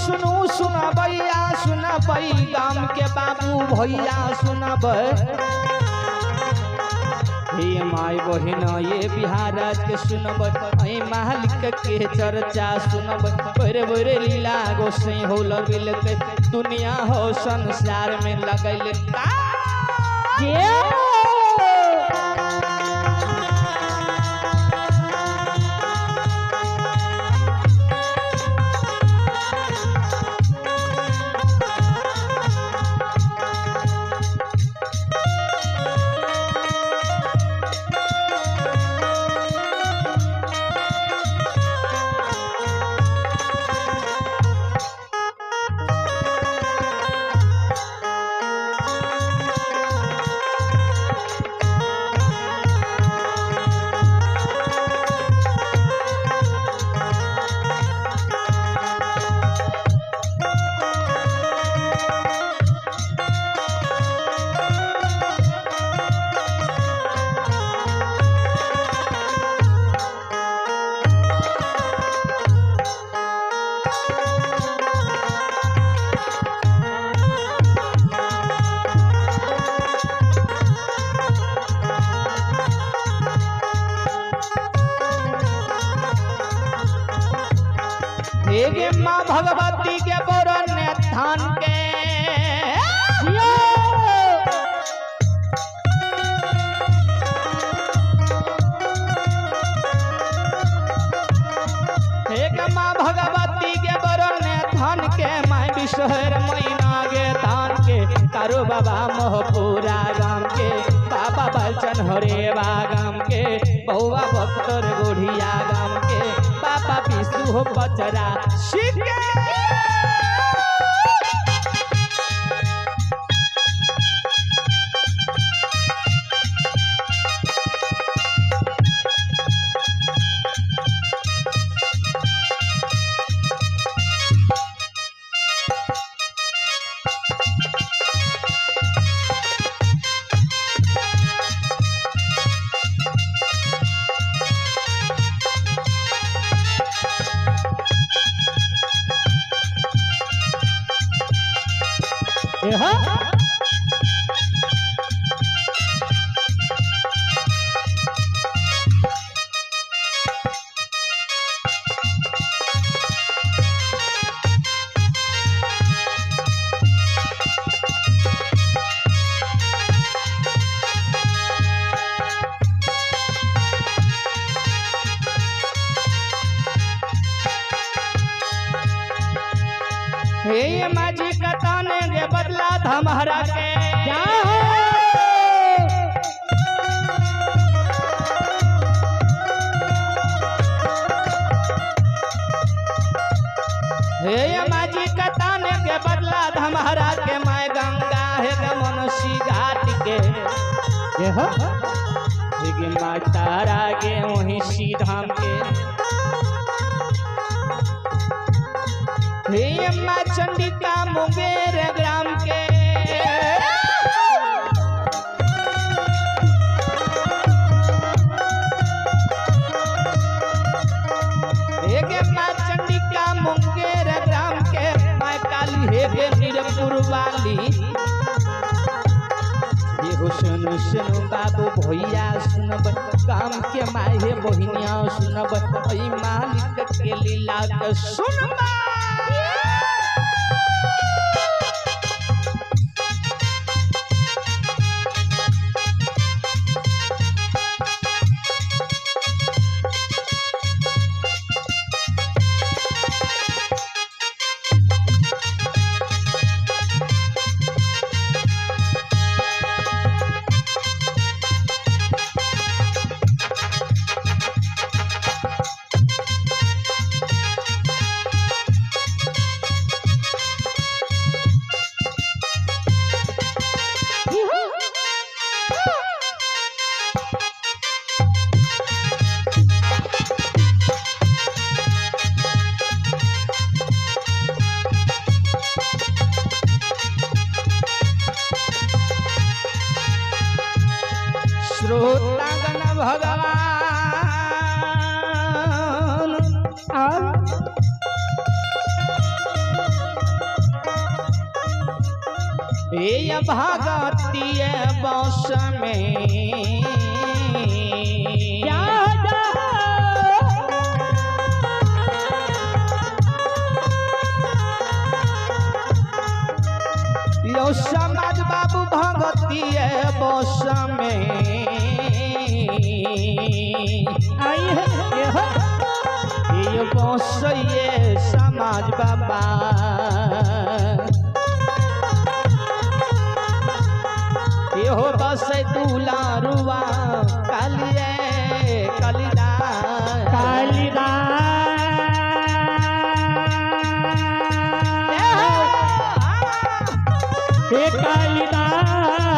सुनू सुनबैया सुनबै गाम के बाबू भैया सुनबै हे माय बहिन ये बिहार के सुनबै ऐ मालिक के चर्चा सुनबै बड़े बड़े लीला गोसई हो लगल के दुनिया हो संसार में लगल माँ भगवती के बरन थान के माँ भगवती के बरन थान के माँ विषहर मैना गे थान के कारो बाबा मोहपुरा गाम के बाबा बलचन हरेवा गाम के बउआ भक्तर गोढ़िया गाम के बाबा विष्णु हो बचरा शिके हे माझी कताने गे बदला धमहरा के हे माझी कताने गे बदला धमहरा के मैं गंगा है गे मनसी घाट के गे मातारा गे वहीं सीधाम के हे माँ चंडिका मुंगेर ग्राम के माँ चंडिका मुंगेर ग्राम के माँ काली हे गे मीरपुर वाली ये सुनु सुनु बाबू भैया सुनब काम के माँ हे बहिनिया सुनब मालिक के लीला के सुनबा श्रोतागण भगवान ये भगतिय बस में यो समाज बाबू भगतिय बस में आई है ये बस ये समाज बाबा हो बस दुलारुआ कालिए कालिदास हे कालिदास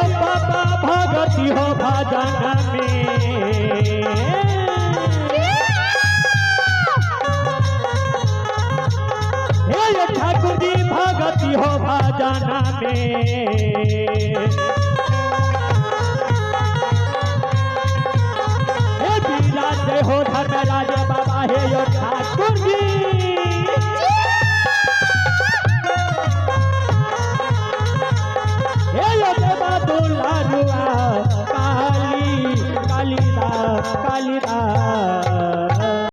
भगति हो भजन में हे ठाकुर जी भगति हो भजन में हे विराज हो धर्मराज बाबा हे ठाकुर जी